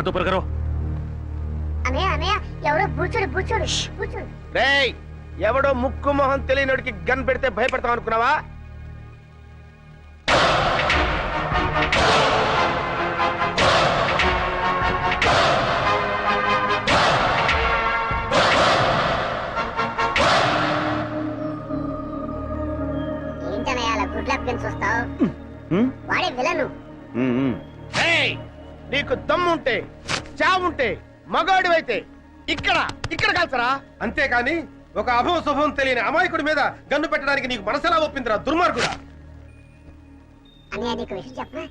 हाथ ऊपर करो। అన్నయ్య అన్నయ్య ఎవడో బూచోడు బూచోడు బూచోడు. రేయ్ ఎవడో ముక్కు మొహం తెలియనోడికి గన్ పెడితే భయపడతాం అనుకున్నావా? ఏంటన్నయ్య అలా గుడ్ లక్ గన్ చూస్తావు? వాడే విలను. నీకు దమ్ముంటే చావుంటే మగాడివైతే ఇక్కడ ఇక్కడ కాల్చరా. అంతేకాని ఒక అభవ శుభం తెలియని అమాయకుడి మీద గన్ను పెట్టడానికి నీకు మనసెలా ఒప్పిందిరా దుర్మార్గుడా? అన్నయ్య నీకు విషయం చెప్పనా?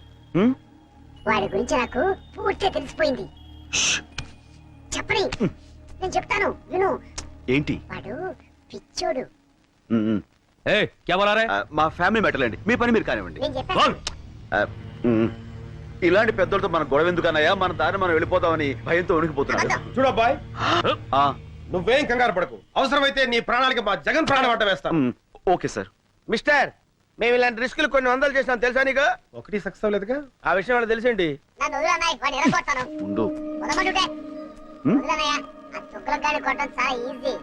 వాడి గురించి నాకు పూర్తిగా తెలిసిపోయింది. చెప్పని నేను చెప్తాను విను. ఏంటి? వాడు పిచ్చోడు. ए क्या बोला रहे? మా ఫ్యామిలీ మ్యాటర్ అండి, మీ పని మీరు కానివ్వండి. నేను చెప్పాను. ఇలాంటి పెద్దలతో మన గొడవ ఎందుకన్నాయా? మన దారి మనం వెళ్ళిపోతామని భయంతో ఉనికిపోతున్నాడు. చూడబ్బాయ్, నువ్వేం కంగారు పడకు. అవసరమైతే నీ ప్రాణాలకి మా జగన్ ప్రాణం అడ్డ వేస్తాం. Okay sir. మిస్టర్, మేము ఇలాంటి రిస్కులు కొన్ని వందలు చేసినాం తెలుసా నీకు? ఒకటి సక్సెస్ అవ్వలేదుగా. ఆ విషయం వాళ్ళకి తెలిసిండి. నన్ను వదిలు అన్నయ్య, వాడిని ఎరగొడతాను. ఉండు. వదలమంటుంటే వదిలు అన్నయ్య. ఆ చుక్కలకు గాని కొట్టడం చాలా ఈజీ.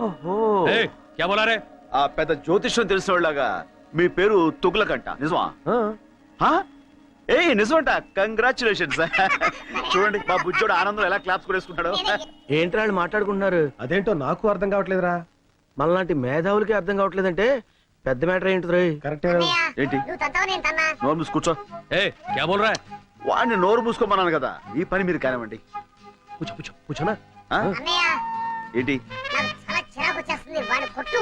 ఓహో, ए क्या बोला रहे? ఆ పెద్ద జ్యోతిష్యం తెలిసిన వాళ్ళగా మీ పేరు తుగులకంట, నిజమా? ఏ నిజమంట. కంగ్రాచులేషన్స్. చూడండి మా బుజ్జోడు ఆనందం ఎలా క్లాప్స్ కొడేసుకుంటాడు. ఏంటి వాళ్ళు మాట్లాడుకుంటున్నారు? అదేంటో నాకు అర్థం కావట్లేదురా. మనలాంటి మేధావులకి అర్థం కావట్లేదంటే పెద్ద మ్యాటర్ ఏంటి? కరెక్ట్. ఏంటి? నువ్వు తంతావు నేను తన్నా. నోరు మూసి కూర్చో. ए क्या बोल रहा है? వాడిని నోరు మూసుకోమన్నాను కదా, ఈ పని మీరు కానివ్వండి. కూర్చోనా? అన్నయ్య ఏంటి? నాకు చాలా చిరాకు వచ్చేస్తుంది. వాడిని కొట్టు.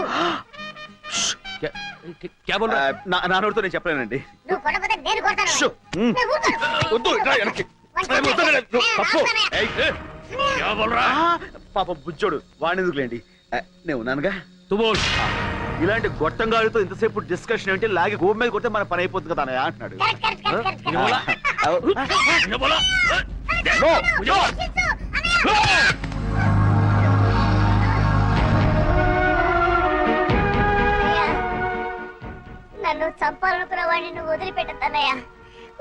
क्या बोल रहा है? నా నోరుతో నేను చెప్పలేనండి. నువ్వు కొట్టకపోతే నేను కొడతాను. షూ. నేను ఊరుకోను. వద్దు, ఇట్రా వెనక్కి. पप्पू ए क्या बोल रहा है? పాప బుజ్జోడు, వాడిని ఎందుకులేండి, నేను ఉన్నానుగా. तू बोल. ఇలాంటి గొట్టంగాడితో ఇంతసేపు డిస్కషన్ ఏంటి? లాగి గోపు మీద కొడితే మన పని అయిపోతుంది కదా అన్నయ్య అంటున్నాడు. ये बोला ये बोला నన్ను చంపాలనుకున్న వాడిని నువ్వు వదిలిపెట్టద్దన్నయ్య.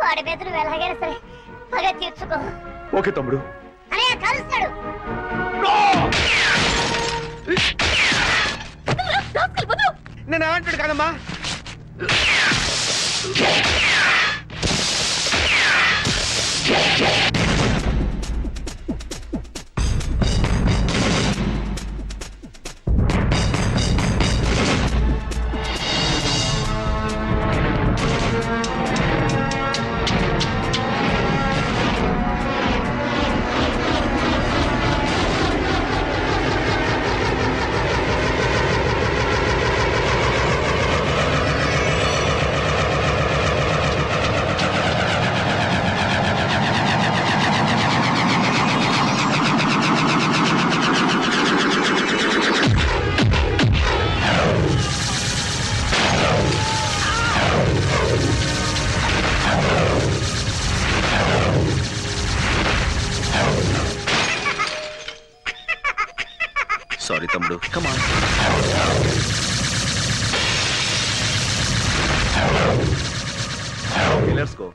వాడి మీద నువ్వు ఎలాగైనా సరే పగ తీర్చుకో. ఓకే తమ్ముడు. అన్నయ్య కలుస్తాడు. నేను అంటాడు కదమ్మా. సారీ తమ్ముడు, కమాన్.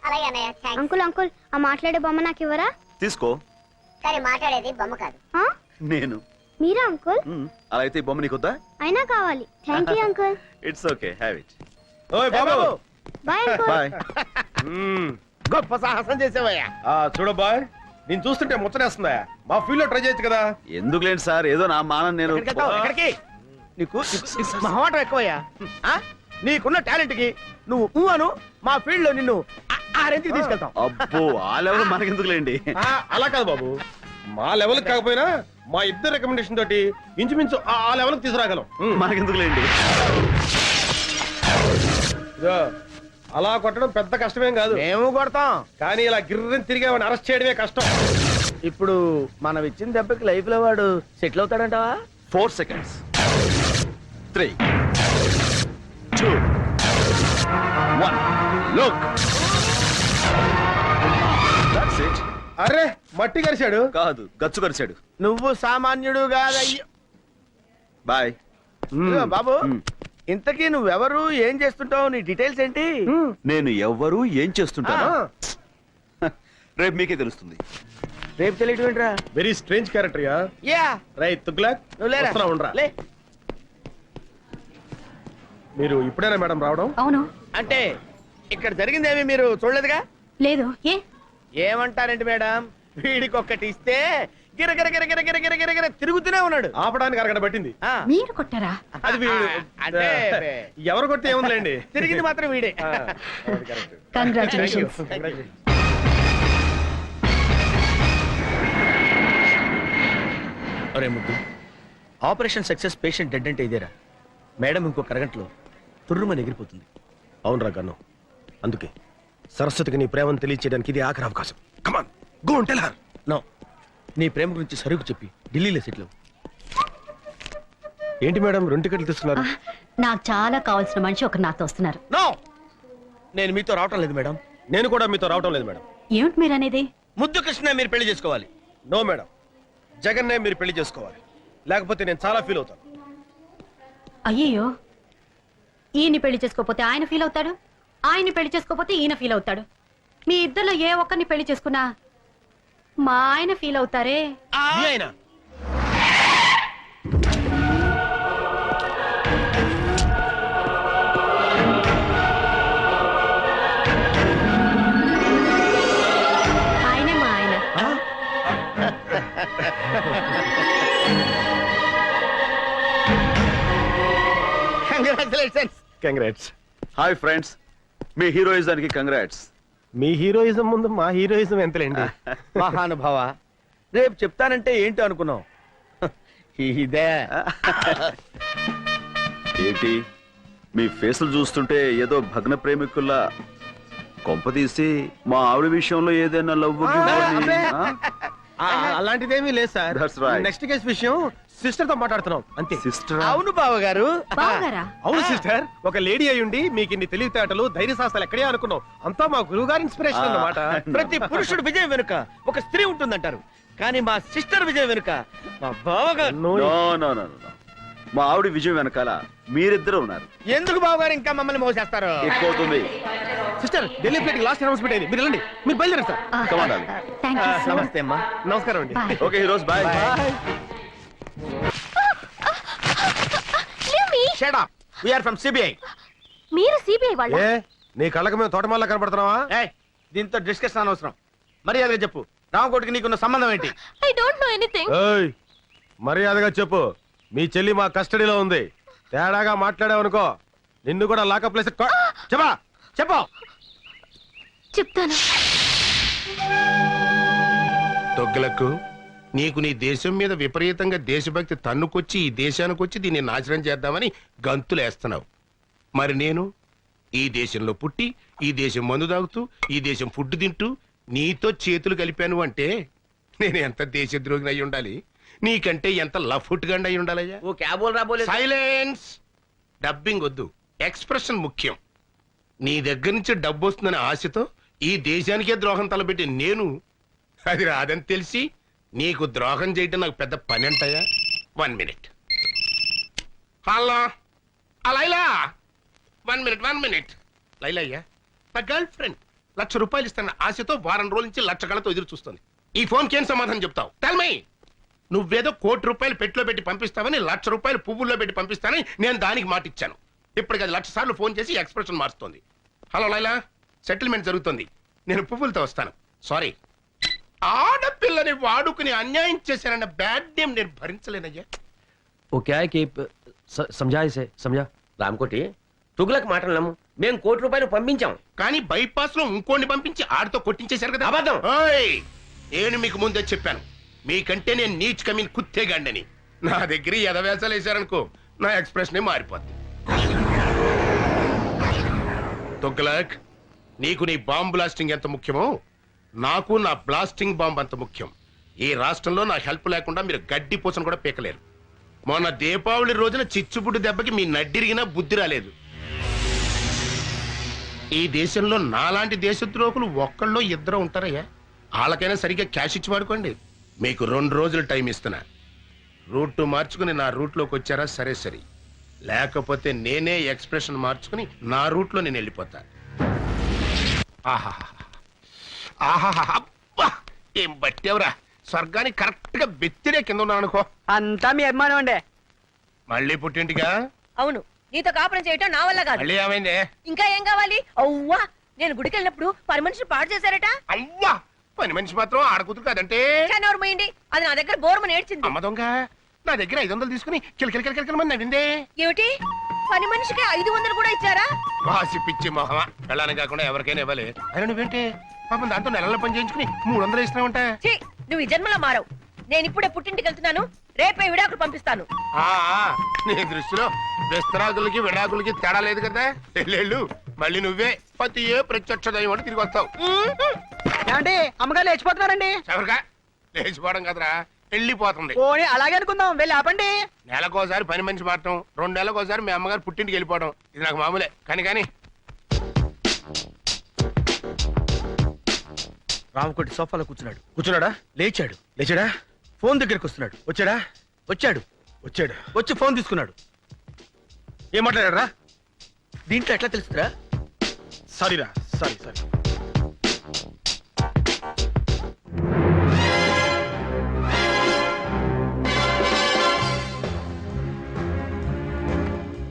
అలాగే అన్నయ్య. థాంక్స్. అంకుల్ అంకుల్ ఆ మాట్లాడే బొమ్మ నాకు ఇవ్వరా? తీసుకో. కానీ మాట్లాడేది బొమ్మ కాదు. నేను. మీరా అంకుల్? అలా అయితే ఈ బొమ్మ నీకొద్దా? అయినా కావాలి. Thank you uncle. It's okay, have it. ఓయ్ బాబు, బాయ్ అంకుల్. బాయ్. గొప్ప సాహసం చేసావయ్యా. చూడబ్బాయ్, నేను చూస్తుంటే ముచ్చటేస్తుందా? మా ఫీల్డ్ లో ట్రై చేయొచ్చు కదా. ఎందుకులేండి సార్, ఏదో నా మానం నేను. ఎక్కడికి? నీకు మహమాటం ఎక్కువయ్యా. నీకున్న టాలెంట్ కి నువ్వు అను, మా ఫీల్డ్ లో నిన్ను ఆ రేంజ్కి తీసుకెళ్తాం. అబ్బో, ఆ లెవెల్ మనకెందుకులేండి. అలా కాదు బాబు, మా లెవెల్ కాకపోయినా మా ఇద్దరు రికమెండేషన్ తోటి ఇంచుమించు ఆ లెవెల్ తీసుకురాగలం. మనకెందుకులేండి. అలా కొట్టడం పెద్ద కష్టమేం కాదు. మేము కొడతాం, కానీ ఇలా గిర్రని తిరిగి వాడిని అరెస్ట్ చేయడమే కష్టం. ఇప్పుడు మనం ఇచ్చిన దెబ్బకి లైఫ్ లో వాడు settle అవుతాడంటావా? 4 seconds. 3, 2, 1. Look. That's it. అరే, మట్టి కరిచాడు కాదు, గచ్చు కరిచాడు. నువ్వు సామాన్యుడు కాదయ్యో. బాయ్ బాబు. ఇంతకీ నువ్వెవరు, ఏం చేస్తుంటావు, నీ డీటెయిల్స్ ఏంటి? నేను ఎవ్వరు ఏం చేస్తుంటాను? రేపు మీకే తెలుస్తుంది. రేపు తెలియటం ఏంట్రా? Very strange character yeah. Yeah right Tughlaq, నువ్వు లేరా? వస్తున్నా, ఉండరా. లే. మీరు ఇప్పుడేనా మేడం రావడం? అవును. అంటే ఇక్కడ జరిగిందేమి మీరు చూడలేదుగా? లేదు. ఏ? ఏమంటారండి మేడం, వీడికి ఒక్కటి ఇస్తే గిరగిర గిరగిర గిరగిర గిరగిర తిరుగుతూనే ఉన్నాడు. ఆపడానికి అరగంట పట్టింది. ఆ, మీరు కొట్టారా? అది వీడు. అంటే ఎవరు కొడితే ఏముందిలేండి. తిరిగింది మాత్రం వీడే. ఆ, అది correct. కంగ్రాచులేషన్స్. Thank you. అరే ముద్దు, ఆపరేషన్ సక్సెస్, పేషెంట్ డెడ్ అంటే ఇదేరా? మేడం ఇంకొక అరగంటలో తుర్రుమని ఎగిరిపోతుంది. అవునరా గన్ను, అందుకే సరస్వతికి నీ ప్రేమను తెలియచేయడానికి ఇది ఆఖరి అవకాశం. Come on go and tell her. No, నీ ప్రేమ గురించి సరుకు చెప్పి ఢిల్లీలో సెటిల్ అవ్వు. ఏంటి మేడం 2 టికెట్లు తీస్తున్నారు? నాకు చాలా కావాల్సిన మనిషి ఒక నాతో వస్తున్నారు. నో, నేను మీతో రావటం లేదు మేడం. నేను కూడా మీతో రావటం లేదు మేడం. ఏమిటి మీరు అనేది? ముద్దు కృష్ణ మీరు పెళ్లి చేసుకోవాలి. నో మేడం, జగన్నే మీరు పెళ్లి చేసుకోవాలి. లేకపోతే నేను చాలా ఫీల్ అవుతాను. అయ్యయ్యో, ఈయన్ని పెళ్లి చేసుకోపోతే ఆయన ఫీల్ అవుతాడు, ఆయన్ని పెళ్లి చేసుకోపోతే ఈయన ఫీల్ అవుతాడు. మీ ఇద్దరిలో ఏ ఒక్కరిని పెళ్లి చేసుకున్నా మా ఆయన ఫీల్ అవుతారే. మీ ఆయన ఆయనే మా ఆయన. కంగ్రాచులేషన్స్. కంగ్రాట్స్. హాయ్ ఫ్రెండ్స్, మీ హీరోయిజానికి కంగ్రాట్స్. మీ హీరోయిజం ముందు మా హీరోయిజం ఎంతలేండి. మహానుభావ, రేపు చెప్తానంటే ఏంటో అనుకున్నావు. ఇదే ఏంటి మీ ఫేసులు చూస్తుంటే ఏదో భగ్న ప్రేమికుల్లా, కొంపదీసి మా ఆవిడ విషయంలో ఏదైనా లవ్ అబ్బే. అలాంటిదేమీ లేదు sir. That's right. Next case విషయం సిస్టర్ తో మాట్లాడుతున్నాం అంతే. సిస్టర్? అవును బావగారు. బావగారా? అవును సిస్టర్, ఒక లేడీ అయ్యుండి మీకు ఇన్ని తెలివితేటలు ధైర్య సాహసాలు ఎక్కడే అనుకున్నాం. అంతా మా గురువు గారి ఇన్స్పిరేషన్ అన్నమాట. ప్రతి పురుషుడు విజయం వెనుక ఒక స్త్రీ ఉంటుందంటారు, కానీ మా సిస్టర్ విజయం వెనుక మా బావగారు. No, no no no no. మా ఆవిడ విజయం వెనకాల మీరిద్దరు ఉన్నారు. ఎందుకు బావగారు ఇంకా మమ్మల్ని మోసేస్తారు? ఎక్కువ అవుతుంది. Sister Delhi flight last announcement అయింది, మీరు వెళ్ళండి. మీరు బయలుదేరండి sir. Come on, darling. Thank you so much. నమస్తే అమ్మా. నమస్కారం అండి. Bye. Okay heroes, bye. Shut up. We are from CBI. మీరు సిబిఐ వాళ్ళ? ఏ నీ కళ్ళకి మేము తోటమాల కనపడుతున్నావా? ఏయ్, దీంతో డిస్కషన్ అనవసరం. మర్యాదగా చెప్పు, రామకోటికి నీకున్న సంబంధం ఏంటి? I don't know anything. ఏయ్, మర్యాదగా చెప్పు. మీ చెల్లి మా కస్టడీలో ఉంది. తేడాగా మాట్లాడావనుకో నిన్ను కూడా లాకప్ ప్లేస్. చెప్పా చెప్పు. చెప్తాను. తొగ్గులకు నీకు నీ దేశం మీద విపరీతంగా దేశభక్తి తన్నుకొచ్చి ఈ దేశానికి వచ్చి దీన్ని నాశనం చేద్దామని గంతులేస్తున్నావు. మరి నేను ఈ దేశంలో పుట్టి ఈ దేశం మందు తాగుతూ ఈ దేశం ఫుడ్ తింటూ నీతో చేతులు కలిపాను అంటే నేను ఎంత దేశద్రోహిని అయి ఉండాలి, నీకంటే ఎంత లఫుట్గా అయి ఉండాలయ్యా. ఓ క్యాబోల్ రాబోలే. సైలెన్స్. డబ్బింగ్ వద్దు, ఎక్స్ప్రెషన్ ముఖ్యం. నీ దగ్గర నుంచి డబ్బు వస్తుందనే ఆశతో ఈ దేశానికే ద్రోహం తలపెట్టి నేను అది రాదని తెలిసి నీకు ద్రోహం చేయటం నాకు పెద్ద పని అంటాయా? 1 minute. Hello Laila, 1 minute. Laila అయ్యా, నా గర్ల్ ఫ్రెండ్ ₹1,00,000 ఇస్తాను ఆశతో వారం రోజుల నుంచి లక్ష కళతో ఎదురు చూస్తుంది. ఈ ఫోన్కి ఏం సమాధానం చెప్తావు? Tell me. నువ్వేదో ₹1,00,00,000 పెట్టిలో పెట్టి పంపిస్తావని ₹1,00,000 పువ్వుల్లో పెట్టి పంపిస్తానని నేను దానికి మాట ఇచ్చాను. ఇప్పటికి అది 1,00,000 సార్లు ఫోన్ చేసి ఎక్స్ప్రెషన్ మారుస్తోంది. హలో లైలా, సెటిల్మెంట్ జరుగుతుంది, నేను పువ్వులతో వస్తాను. సారీ, ఆడపిల్లని వాడుకుని అన్యాయం చేశానన్న బ్యాడ్ నేమ్ నేను భరించలేనయ్యా. वो क्या है कि समझा इसे समझा రామకోటి, తుగులకు మాటలు నమ్ము. మేము ₹1,00,00,000 పంపించాం, కానీ బైపాస్ లో ఇంకోని పంపించి ఆడితో కొట్టించేశారు కదా. అబద్ధం. ఓయ్, నేను మీకు ముందే చెప్పాను, మీకంటే నేను నీచ్ కమీన్ కుత్తేగాండని. నా దగ్గర ఎదవేసాలు వేశారనుకో నా ఎక్స్ప్రెషన్ మారిపోద్ది. తొగ్లక్, నీకు నీ బాంబ్ బ్లాస్టింగ్ ఎంత ముఖ్యమో నాకు నా బ్లాస్టింగ్ బాంబ్ అంత ముఖ్యం. ఈ రాష్ట్రంలో నా హెల్ప్ లేకుండా మీరు గడ్డి పూసను కూడా పీకలేరు. మొన్న దీపావళి రోజున చిచ్చుబుడ్డు దెబ్బకి మీ నడ్డిరిగినా బుద్ధి రాలేదు. ఈ దేశంలో నాలాంటి దేశద్రోహులు ఒక్కళ్ళో ఇద్దరు ఉంటారయ్యా. వాళ్ళకైనా సరిగ్గా క్యాష్ ఇచ్చి వాడుకోండి. మీకు 2 రోజులు టైం ఇస్తున్నా. రూట్ మార్చుకుని నా రూట్లోకి వచ్చారా సరే సరే, లేకపోతే నేనే ఎక్స్ప్రెషన్ మార్చుకుని నా రూట్లో నేను వెళ్ళిపోతా. ఆహాహా, ఏం బట్టేవరా స్వర్గానికి కరెక్ట్ గా బెత్తిరే కింద ఉన్నాను అనుకో. అంతా మీ అభిమానం అండి. మళ్ళీ పుట్టింటిగా? అవును, నీతో కాపురం చేయటం నా వల్ల కాదు. మళ్ళీ ఏమైంది? ఇంకా ఏం కావాలి? అవ్వా, నేను గుడికి వెళ్ళినప్పుడు పని మనిషిని పాడు చేశారట. అవ్వా, పని మనిషి మాత్రం ఆడకూతురు కాదంటే. ఎవరు పోయింది? అది నా దగ్గర బోర్మని ఏడ్చింది. అమ్మ దొంగ, నా దగ్గర 500 తీసుకుని కిలకిల మంది నవ్విందే. ఏమిటి, పని మనిషికి 500 కూడా ఇచ్చారా? వాసి పిచ్చి మొహమా, వెళ్ళాలని కాకుండా ఎవరికైనా ఇవ్వాలి. అయినా నువ్వేంటి పాపం దాంతో నెలల పని చేయించుకుని 300 ఇస్తున్నావుంటా? ఛీ, నువ్వు ఈ జన్మలో మారవు. నేను ఇప్పుడే పుట్టింటికి వెళ్తున్నాను, రేపే విడాకులు పంపిస్తాను. నీ దృష్టిలో విస్తరాకులకి విడాకులకి తేడా లేదు కదా. వెళ్ళు, మళ్ళీ నువ్వే పతియే ప్రత్యక్ష దైవం అని తిరిగి వస్తావు. ఏమండి అమ్మగారు లేచిపోతున్నారండి. ఎవరిగా లేచిపోవడం కదరా, వెళ్ళిపోతుంది. పోనీ అలాగే అనుకుందాం, వెళ్ళి ఆపండి. నెలకోసారి పని మనిషి మారటం, 2 నెలలకోసారి మీ అమ్మగారు పుట్టింటికి వెళ్ళిపోవడం, ఇది నాకు మామూలే. కానీ రామకోటి సోఫాలో కూర్చున్నాడు. కూర్చున్నాడా? లేచాడా? ఫోన్ దగ్గరికి వస్తున్నాడు. వచ్చాడు. వచ్చి ఫోన్ తీసుకున్నాడు. ఏం మాట్లాడారా? దీంట్లో ఎట్లా తెలుస్తుందా? సారీరా, సారీ.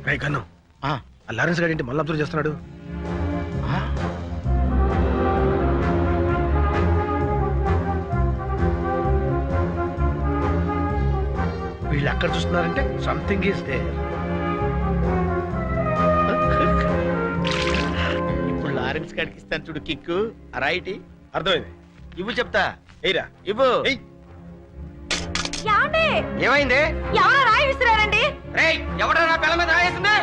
రై కన్ను, ఆ లారెన్స్ గారి ఇంటి మళ్ళీ అబ్జర్వ్ చేస్తున్నాడు. వీళ్ళు అక్కడ చూస్తున్నారంటే సంథింగ్ ఈస్ దేర్. ఇప్పుడు లారెన్స్ గారికి ఇస్తాను చూడు కిక్కు. రైట్, అర్థమైంది. ఇవ్వు చెప్తా. ఎయిరా, ఇవ్వు. ఎయ్. ఏమైంది? ఎవరో రాయి విసిరారండి. రేయ్, ఎవడరా నా పిల్ల మీద రాయేసింది?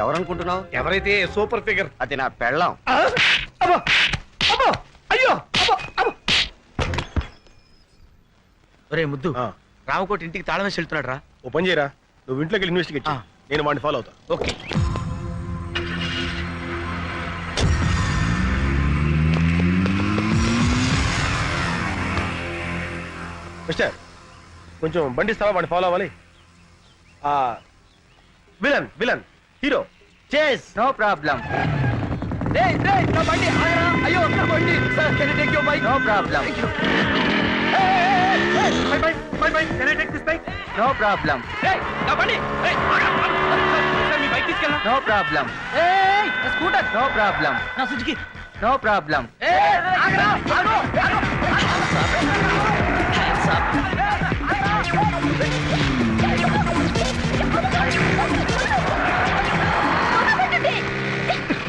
ఎవరనుకుంటున్నావు? ఎవరైతే సూపర్ ఫిగర్. అది నా పెళ్ళం. ఒరే ముద్దు, రామకోటి ఇంటికి తాళం వేసి వెళ్తున్నాడు రా. ఓ పని చేయరా, నువ్వు ఇంట్లోకి వెళ్ళి ఇన్వెస్టిగేట్ చెయ్. నేను వాడిని ఫాలో అవుతా. ఓకే. మిస్టర్, కొంచెం బండి ఇస్తావా? వాడిని ఫాలో అవ్వాలి. Villain hero. Chase, no problem. రేయ్, నా బండి ఆగరా. అయ్యో, నా బండి. Sir, can you take your bike? No problem. My bike. Can I take this bike? No problem. రేయ్, నా బండి. రేయ్, సర్, మీ బైక్ తీసుకెళ్ళనా? No problem. ఏయ్, నా స్కూటర్. No problem. నా సుజుకి. No problem. ఏయ్, ఆగరా.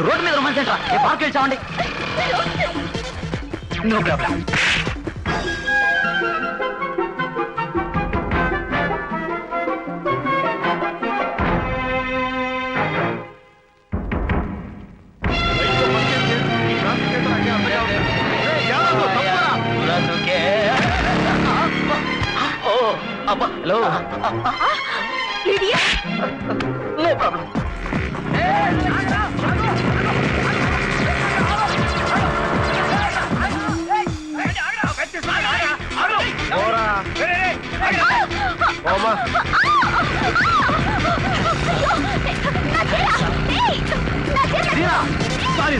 రోడ్డు మీద రొమాన్స్ ఏంట్రా? ఏ పార్క్ వెళ్ళామండి. No problem. Hello, no problem.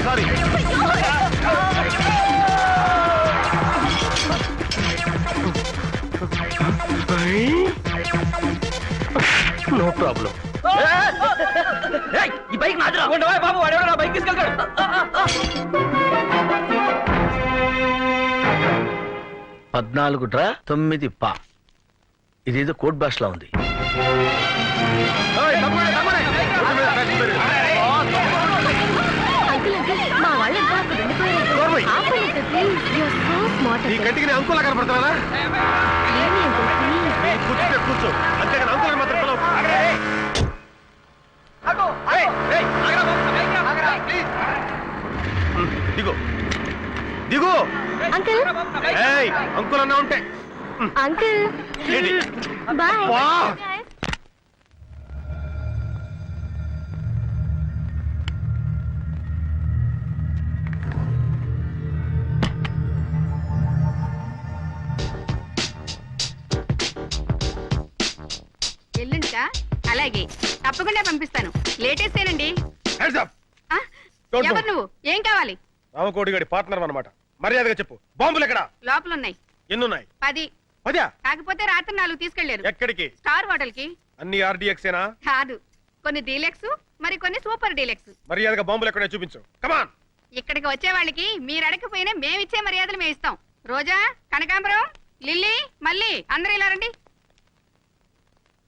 Sorry. No problem. ఈ బైక్ నాదిరా. ఉండవా బాబు, వాడేవాడు నా బైక్ తీసుకెళ్తాడు. 14 పా. ఇదేదో కోడ్ భాషలో ఉంది. మా వాళ్ళు ఎంత అక్కడ ఉండిపోయారు. ఆపలేదు, please. You're so smart, నీ uncle. కంటికి నేను అంకులా కనపడతానా? ఏమి uncle, please. కూర్చో. అంతేగాని అంకులకు మాత్రం పిలవకు. దిగు. Uncle, ఏయ్, అంకుల్ అన్నా ఉంటే uncle. ఏంటి? Bye. వా. ఎల్లుంటా అలాగే తప్పకుండా పంపిస్తాను. లేటెస్ట్ ఏనండి. Hands up! ఆ, Don't ఎవరు move. నువ్వు? ఏం కావాలి? రామకోటి గడి పార్ట్నర్ అన్నమాట. మర్యాదగా చెప్పు, బాంబులు ఎక్కడ? లోపల ఉన్నాయి. ఎన్నున్నాయి? 10. 10? కాకపోతే రాత్రి 4 తీసుకెళ్లారు. ఎక్కడికి? స్టార్ హోటల్ కి. అన్ని ఆర్డీఎక్సేనా? కాదు, కొన్ని డీలక్స్, మరి కొన్ని సూపర్ డీలక్స్. మర్యాదగా బాంబులు ఎక్కడో చూపించు. కమాన్. ఇక్కడికి వచ్చే వాళ్ళకి మీరు అడగకపోయినా మేమిచ్చే మర్యాదలు మేము ఇస్తాం. రోజా, కనకాంబరం, లిల్లీ, మళ్ళీ అందరూ ఇలా రండి.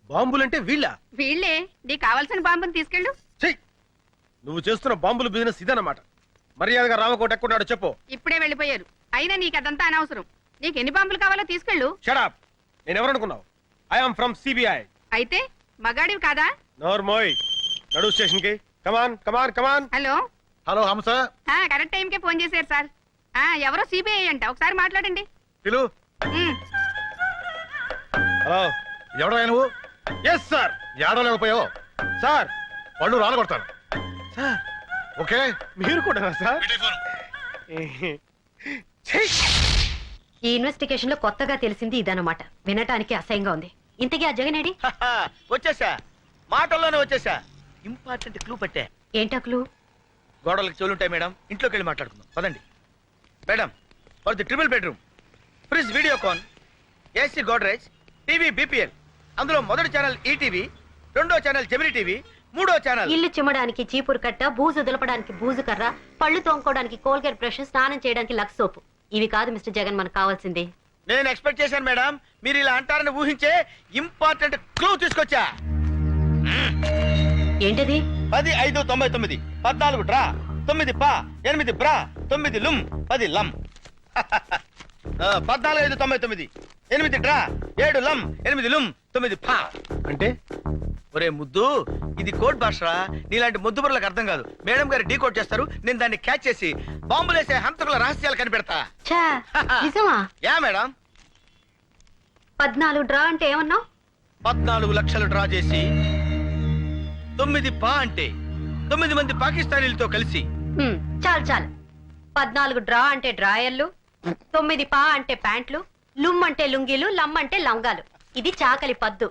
బాంబులంటే వీళ్ళ? వీళ్ళే. నీకు కావాల్సిన బాంబుని తీసుకెళ్ళు. చెయ్, నువ్వు చేస్తున్న బాంబులు బిజినెస్ ఇదన్నమాట. మర్యాదగా రామకోట ఎక్కడున్నాడో చెప్పు. ఇప్పుడే వెళ్ళిపోయారు. అయినా నీకు అదంతా అనవసరం. నీకు ఎన్ని బాంబులు కావాలో తీసుకెళ్ళు. షడప్. నేను ఎవరనుకున్నావు? I'm from CBI. అయితే మగాడివి కాదా? నోర్మోయ్, నడు స్టేషన్ కి. Come on come on come on. Hello. Hello Hamsa. Correct టైంకే ఫోన్ చేశారు సార్. ఎవరో సిబిఐ అంట, ఒకసారి మాట్లాడండి. పిలు. ఉమ్. హలో, ఎవడా నువ్వు? Yes sir. ఏడవలేకపోయావు సార్, పళ్ళు రాలగొడతాను సార్. ఓకే, మీరు కూడా సార్. ఈ ఇన్వెస్టిగేషన్ లో కొత్తగా తెలిసింది ఇదన్నమాట. వినటానికి అసహ్యంగా ఉంది. ఇంతకీ ఆ జగనేడి? వచ్చేసా, మాటల్లోనే వచ్చేసా. ఇంపార్టెంట్ క్లూ పట్టే. ఏంటా క్లూ? గోడలకు చెవులుంటాయి మేడం, ఇంట్లోకి వెళ్ళి మాట్లాడుకుందాం పదండి. Madam, for the triple bedroom, fridge, Videocon, AC Godrej, TV BPL. అందులో మొదటి ఛానల్ ఈటీవీ, రెండో ఛానల్ జెమిని టీవీ, మూడో ఛానల్. ఇల్లు చిమ్మడానికి చీపురు కట్ట, బూజు దులపడానికి బూజు కర్ర, పళ్ళు తోముకోవడానికి కోల్గేట్ బ్రష్, స్నానం చేయడానికి లక్స్ సోపు. ఇవి కాదు మిస్టర్ జగన్ మనకు కావాల్సింది. నేను ఎక్స్పెక్ట్ చేశాను మేడం, మీరు ఇలా అంటారని ఊహించే ఇంపార్టెంట్ క్లూ తీసుకొచ్చా. ఏంటది? 10-5-99, 14 డ్రా, 9 పా, 8 బ్రా, 9 లుమ్, 10 లమ్. 14-5-99, 8 డ్రా, 7 లమ్, 8 లుమ్, 9 పా. అంటే ఒరే ముద్దు, ఇది కోడ్ భాషరా. నీలాంటి ముద్దు బుర్రలకు అర్థం కాదు. మేడం గారు డీ కోడ్ చేస్తారు, నేను దాన్ని క్యాచ్ చేసి బాంబులేసే హంతకుల రహస్యాలు కనిపెడతా. ఛా, నిజమా? Yeah madam. 14 డ్రా అంటే ఏమన్నావు? 14 లక్షలు డ్రా చేసి 9 పా అంటే 9 మంది పాకిస్తానీలతో కలిసి. చాలు చాలు. 14 డ్రా అంటే డ్రాయర్లు, 9 పా అంటే ప్యాంట్లు, లుమ్ అంటే లుంగీలు, లమ్ అంటే లంగాలు. ఇది చాకలి పద్దు.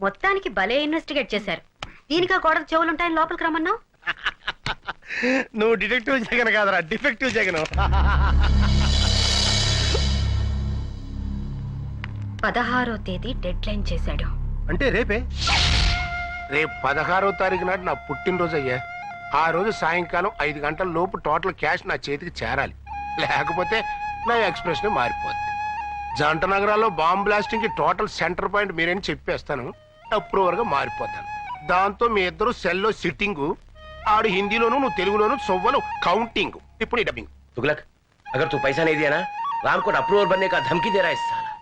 మొత్తానికి భలే ఇన్వెస్టిగేట్ చేశారు. దీనికా గోడకు చెవులుంటాయని లోపలికి రమ్మన్నావు? నువ్వు డిటెక్టివ్ జగన్ కాదరా, డిఫెక్టివ్ జగన్. 16వ తేదీ డెడ్ లైన్ చేశాడు. అంటే రేపే? రేపు 16వ తారీఖు నాడు నా పుట్టినరోజు అయ్యా. ఆ రోజు సాయంకాలం 5 గంటల లోపు టోటల్ క్యాష్ నా చేతికి చేరాలి. లేకపోతే నా ఎక్స్ప్రెషన్ మారిపోద్ది. జంట నగరాల్లో బాంబ్ బ్లాస్టింగ్ కి టోటల్ సెంటర్ పాయింట్ మీరేని చెప్పేస్తాను. అప్రూవర్ గా మారిపోతాను. దాంతో మీ ఇద్దరు సెల్లో సిట్టింగు, ఆడు హిందీలోను నువ్వు తెలుగులోను సొవ్వలు కౌంటింగ్. ఇప్పుడు ఈ డబ్బింగ్. तुगलक, अगर तू पैसा नहीं दिया ना, राम को अप्रूवर बनने का धमकी दे रहा है इस साला।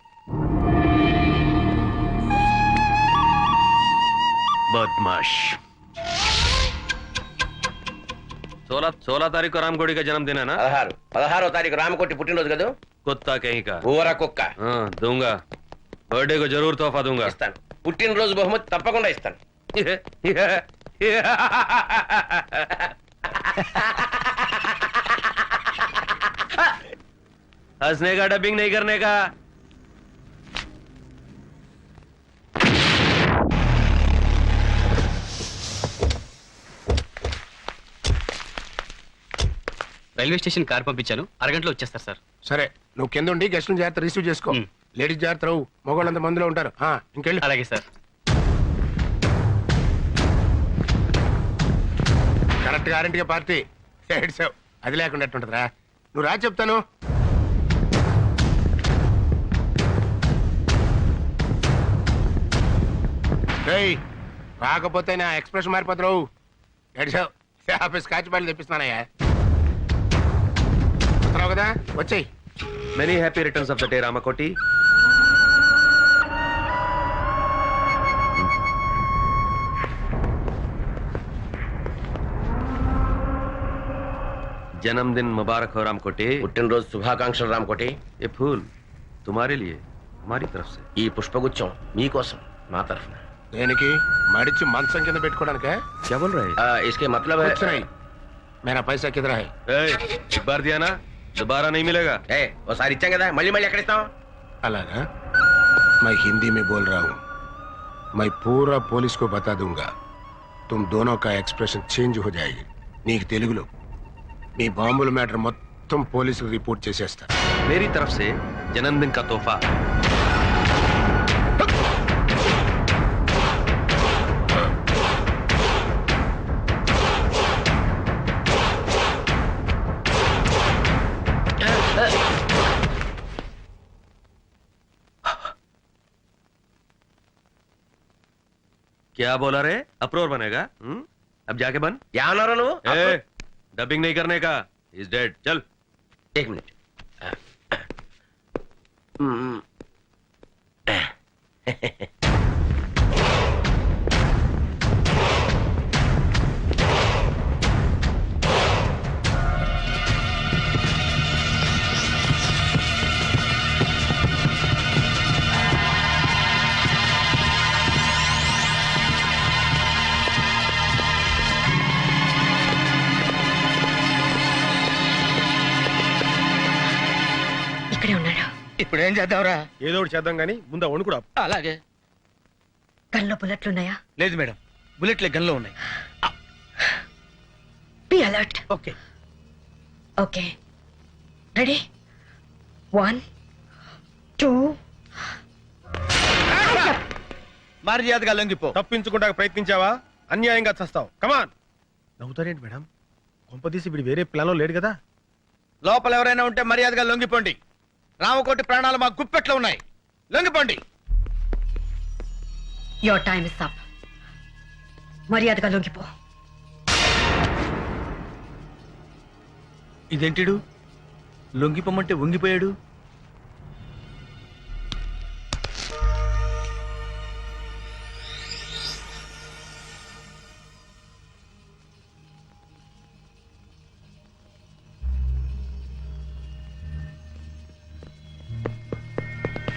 बदमाश। 16 तारीख को रामकोटी का जन्मदिन है ना? 16 तारीख रामकोटी पुट्टिनरोजु कदू. कुत्ता कहीं का ఊరా కుక్క. दूंगा, बर्थडे को जरूर तोहफा दूंगा. ఇస్తాను. పుట్టినరోజు బహుమతి తప్పకుండా ఇస్తాను. हंसने का, डबिंग नहीं करने का. రైల్వే స్టేషన్ కార్ పంపించాను, అరగంటలో వచ్చేస్తారు సార్. సరే, నువ్వు కింద ఉండి గెస్ట్లను జాగ్రత్త రిసీవ్ చేసుకో. లేడీస్ జాగ్రత్త రావు, మగవాళ్ళంత మందిలో ఉంటారు. ఇంకెళ్ళి. అలాగే సార్. కరెక్ట్ గ్యారంటీగా పార్టీ ఏడ్చావు. అది లేకుండా ఎట్టుంటదిరా. నువ్వు రా చెప్తాను. రాకపోతే నా ఎక్స్ప్రెషన్ మారిపోతావు. ఏడ్చావు. ఆఫీస్ కాచి బయలు తెప్పిస్తున్నానయ్యా. వస్తున్నావు కదా, వచ్చేయి. Many happy returns of the day, Ramakoti. जन्मदिन मुबारक हो रामकोटी. పుట్టినరోజు శుభాకాంక్షలు రామకోటి. ये फूल तुम्हारे लिए हमारी तरफ से. ఈ పుష్పగుచ్చం మీకోసం మా తరఫున. దేనికి? మడిచి మంచం కింద పెట్టుకోవడానికే? क्या बोल रहे हैं? इसके मतलब है. कुछ नहीं, मेरा पैसा किधर है? एक बार दिया ना, दोबारा नहीं मिलेगा. ఓసారి ఇచ్చాం కదా, మళ్ళీ మళ్ళీ ఎక్కడ ఇస్తాం? అలాగా? मैं हिंदी में बोल रहा हूँ. मैं पूरा पुलिस को बता दूंगा तुम दोनों का एक्सप्रेशन चेंज हो जाएगी నీకు తెలుగులో మీ బాంబుల మ్యాటర్ మొత్తం పోలీసులకు రిపోర్ట్ చేసేస్తా मेरी तरफ से जन्मदिन का तोहफा क्या बोला रे अप्रोर बनेगा अब जाके बन क्या अना रहा నువ్వు ए, डबिंग नहीं करने का इज डेड चल एक मिनट ఇక్కడే ఉన్నాడు. ఇప్పుడు ఏం చేద్దాంరా? ఏదో ఒకటి చేద్దాం కానీ ముందు వణుకుడా. అలాగే. గన్లో బుల్లెట్లున్నాయా? లేదు మేడం, బుల్లెట్లే గన్లో ఉన్నాయి. Be alert. Okay. Okay, ready? 1 2 మర్యాదగా లొంగిపో. తప్పించుకుంటా ప్రయత్నించావా అన్యాయంగా చస్తావు. కమాన్. నవ్వుతారేంటి మేడం? కొంపదీసి వీడు వేరే ప్లాన్ లో లేడు కదా? లోపల ఎవరైనా ఉంటే మర్యాదగా లొంగిపోండి. రామకోటి ప్రాణాలు మా గుప్పెట్లో ఉన్నాయి. లొంగిపోండి. Your time is up. మర్యాదగా లొంగిపో. ఇదేంటిడు లొంగిపోమంటే వంగిపోయాడు?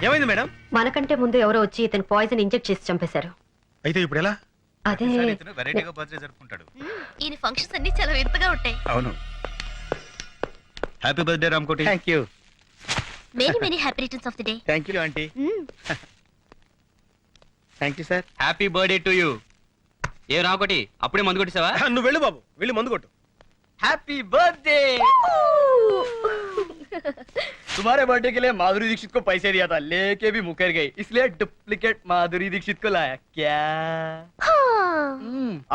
ఏమైంది మేడం? మనకంటే ముందు ఎవరో వచ్చి ఇతను పాయిజన్ ఇంజెక్ట్ చేసి చంపేశారు. అయితే ఇప్పుడు ఎలా? అదే వెరైటీగా బర్త్డే జరుపుకుంటాడు. ఈయన ఫంక్షన్స్ అన్ని చాలా వింతగా ఉంటాయి. అవును. Happy birthday Ramakoti. Thank you. Many many happy returns of the day. Thank you aunty. Thank you sir. Happy birthday to you. ఏ రామకోటి అప్పుడే మందు కొట్టేసావా? నువ్వు వెళ్ళు బాబు, వెళ్ళి మందు కొట్టు. Happy birthday. तुम्हारे बर्थडे के लिए माधुरी दीक्षित को पैसे दिया था, लेके भी मुकर गई, इसलिए डुप्लीकेट माधुरी दीक्षित को लाया। क्या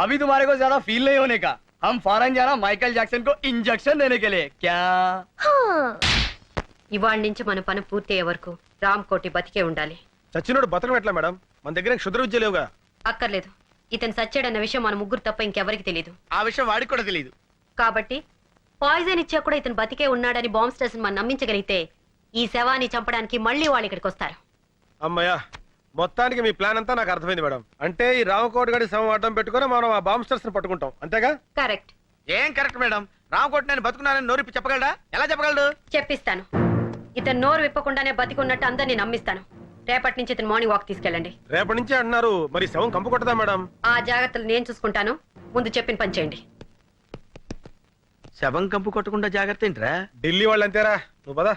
अभी तुम्हारे को ज्यादा फील नहीं होने का, हम फॉरेन जाना माइकल जैक्सन को इंजेक्शन देने के लिए। क्या ఇవాళ నుంచి మన పని పూర్తి అయ్యే వరకు రామ్ కోటి బతికే ఉండాలి. చచ్చినోడు బతకం ఎట్లా మేడం? మన దగ్గర క్షుద్ర విద్య లేవుగా. అక్కర్లేదు, ఇతను సచ్చాడన్న విషయం మన ముగ్గురు తప్ప ఇంకెవరికి తెలియదు. ఆ విషయం వాడికి కూడా తెలియదు. కాబట్టి పాయిజన్ ఇచ్చా కూడా ఇతను బతికే ఉన్నాడని బాంబ్ స్టేషన్ మనం నమ్మించగలిగితే ఈ శవాన్ని చంపడానికి మళ్ళీ వాళ్ళు ఇక్కడికి వస్తారు. అమ్మయ్యా, మొత్తానికి మీ ప్లాన్ అంతా నాకు అర్థమైంది మేడం. అంటే ఈ రామకోటి గడి శవం అడ్డం పెట్టుకుని మనం ఆ బాంబ్ స్టేషన్ పట్టుకుంటాం, అంతేగా? కరెక్ట్. ఏం కరెక్ట్ మేడం? రామకోటి నేను బతుకున్నానని నోరిప్పి చెప్పగలడా? ఎలా చెప్పగలడు? చెప్పిస్తాను. ఇతను నోరు విప్పకుండానే బతికున్నట్టు అందరినీ నమ్మిస్తాను. రేపటి నుంచి ఇతను మార్నింగ్ వాక్ తీసుకెళ్ళండి. రేపటి నుంచి అంటున్నారు, మరి శవం కంపు కొట్టదా మేడం? ఆ జాగ్రత్తలు నేను చూసుకుంటాను, ముందు చెప్పిన పని చేయండి. శవం కంపు కొట్టకుండా జాగ్రత్త ఏంట్రా? ఢిల్లీ వాళ్ళు అంతేరా, నువ్వు పదా.